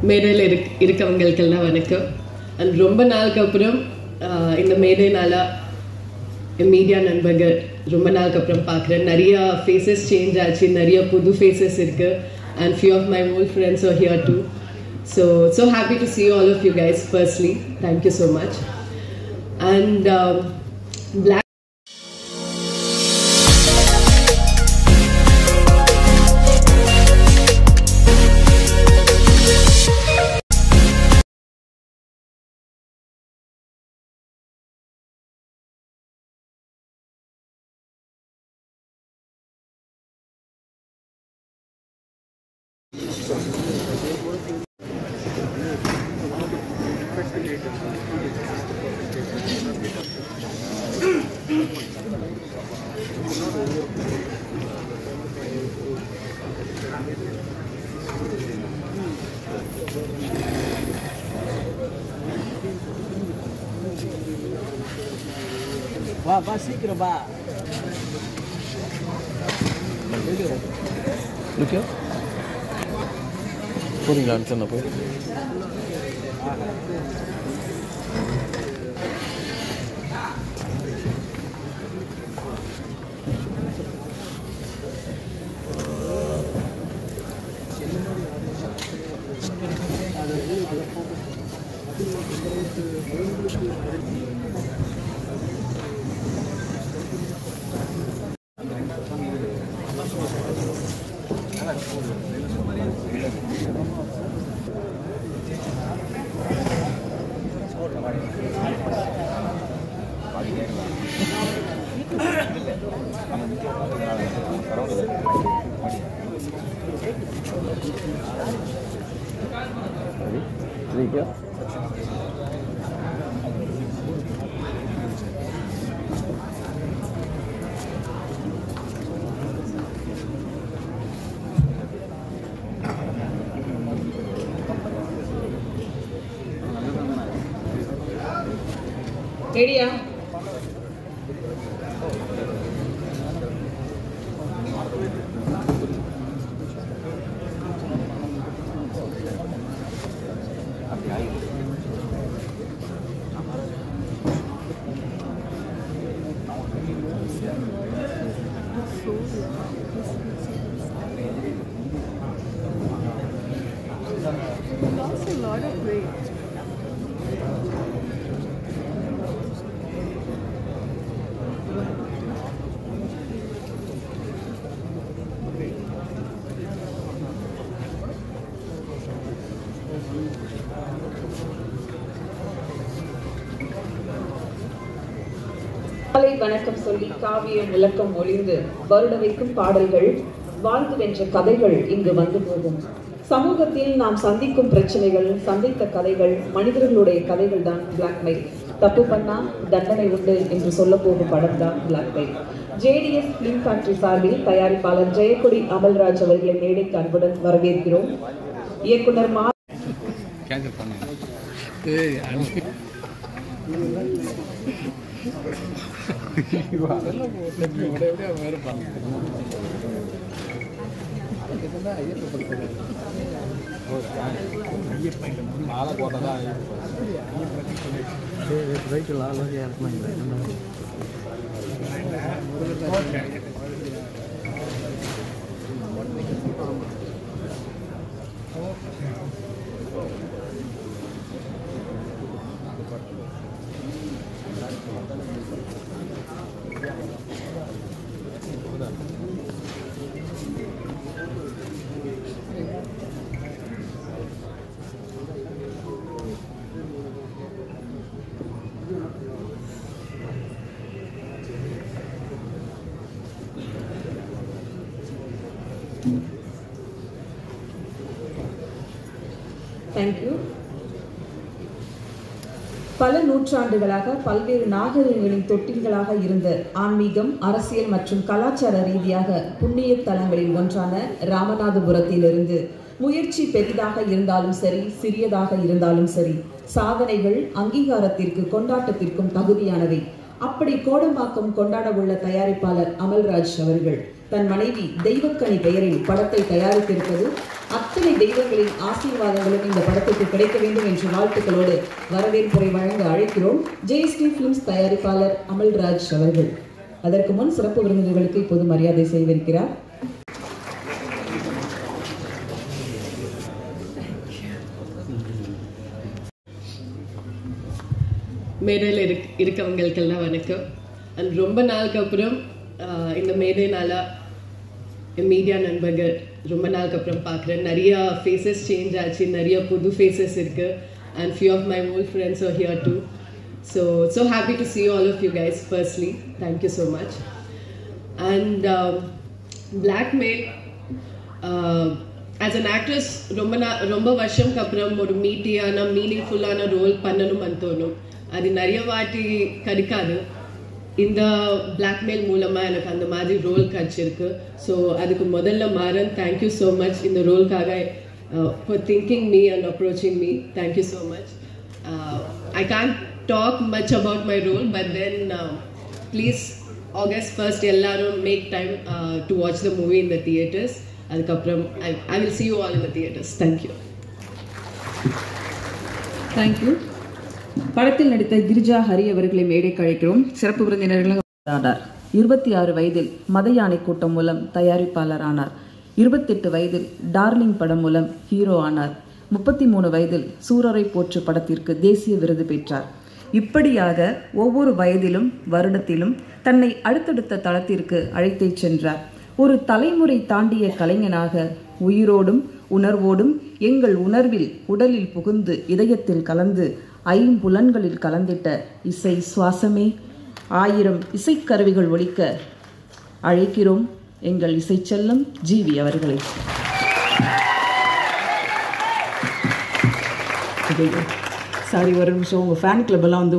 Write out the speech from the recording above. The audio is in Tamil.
மேடையில் இருக்கவங்களுக்கெல்லாம் வணக்கம். அண்ட் ரொம்ப நாளுக்கு அப்புறம் இந்த மேடைனால மீடியா நண்பர்கள் ரொம்ப நாளுக்கு அப்புறம் பார்க்குறேன். நிறைய ஃபேஸஸ் சேஞ்ச் ஆச்சு, நிறைய புது ஃபேஸஸ் இருக்குது. And few of my old friends are here too. So happy to see all of you guys firstly. Thank you so much. And Black Vá சீக்கிரம் வா. Lucio? போறீங்களான்னு சொன்ன போய் Lucio? ரெடியா? Lost a lot of weight. காலை வணக்கம் சொல்லி காவியம் விளக்கம் ஒளிந்து வருட வைக்கும் பாடல்கள் வாழ்ந்து வென்ற கதைகள் இங்கு வந்து போகும். சமூகத்தில் நாம் சந்திக்கும் பிரச்சனைகள், சந்தித்த கதைகள், மனிதர்களுடைய கதைகள் தான் பிளாக்மெயில். தப்பு பண்ணா தண்டனை உண்டு என்று சொல்ல போகும் படம் தான் பிளாக்மெயில். ஜேடிஎஸ் பிலிம் ஃபேக்டரி சார்பில் தயாரிப்பாளர் ஜெயக்கொடி அமல்ராஜ் அவர்களை மேடைக்கு அன்புடன் வரவேற்கிறோம். இயக்குனர் தேங்க்யூ. பல நூற்றாண்டுகளாக பல்வேறு நாகரிகங்களின் தொட்டில்களாக இருந்த ஆன்மீகம், அரசியல் மற்றும் கலாச்சார ரீதியாக புண்ணிய தலங்களில் ஒன்றான ராமநாதபுரத்திலிருந்து முயற்சி பெரிதாக இருந்தாலும் சரி, சிறியதாக இருந்தாலும் சரி, சாதனைகள் அங்கீகாரத்திற்கு கொண்டாட்டத்திற்கும் தகுதியானவை. அப்படி கோடம்பாக்கம் கொண்டாட உள்ள தயாரிப்பாளர் அமல்ராஜ் அவர்கள் தன் மனைவி தெய்வக்கனி பெயரில் படத்தை தயாரித்திருப்பது அத்தனை தெய்வங்களின் ஆசீர்வாதங்களும் இந்த படத்திற்கு கிடைக்க வேண்டும் என்ற வாழ்த்துக்களோடு வரவேற்புரை வழங்க அழைக்கிறோம் ஜேஎஸ்டி பிலிம்ஸ் தயாரிப்பாளர் அமல்ராஜ் அவர்கள். அதற்கு முன் சிறப்பு விருந்தினர்களுக்கு இப்போது மரியாதை செய்திருக்கிறார். மேடையில் இருக்கவங்களுக்கெல்லாம் வணக்கம். அண்ட் ரொம்ப நாளுக்கு அப்புறம் இந்த மேடைனால மீடியா நண்பர்கள் ரொம்ப நாளுக்கு அப்புறம் பார்க்குறேன். நிறைய ஃபேஸஸ் சேஞ்ச் ஆச்சு, நிறைய புது ஃபேஸஸ் இருக்கு. And few of my old friends are here too. So happy to see all of you guys. Firstly, thank you so much. And Blackmail, as an actress, ரொம்ப வருஷம்க்கு அப்புறம் ஒரு மீட்டியான மீனிங்ஃபுல்லான ரோல் பண்ணணும் தோணும். அது நிறைய வாட்டி கிடைக்காது. இந்த பிளாக்மெயில் மூலமாக எனக்கு அந்த மாதிரி ரோல் கிடைச்சிருக்கு. ஸோ அதுக்கு முதல்ல மாறன், தேங்க்யூ ஸோ மச் இந்த ரோலுக்காக for thinking me and approaching me. Thank you so much. I can't talk much about my role, but then please August 1st ellarum make time to watch the movie in the theaters. Adukapram I will see you all in the theaters. Thank you. Thank you. படத்தில் நடித்த கிரிஜா ஹரி அவர்களை மேடைக்கு அழைக்கிறோம். சிறப்பு விருந்தினர்களாக 26 வயதில் மத யானை கூட்டம் மூலம் தயாரிப்பாளர் ஆனார். 28 வயதில் டார்லிங் படம் மூலம் ஹீரோ ஆனார். 33 வயதில் சூரரை போற்று படத்திற்கு தேசிய விருது பெற்றார். இப்படியாக ஒவ்வொரு வயதிலும் வருடத்திலும் தன்னை அடுத்தடுத்த தளத்திற்கு அழைத்து சென்றார். ஒரு தலைமுறை தாண்டிய கலைஞனாக உயிரோடும் உணர்வோடும் எங்கள் உணர்வில் உடலில் புகுந்து இதயத்தில் கலந்து ஐம்புலன்களில் கலந்திட்ட இசை சுவாசமே. 1000 இசைக்கருவிகள் ஒலிக்க அழைக்கிறோம் எங்கள் இசை செல்லம் ஜிவி அவர்களை. சாரி, ஒரு நிமிஷம், உங்கள் ஃபேன் கிளப் எல்லாம் வந்து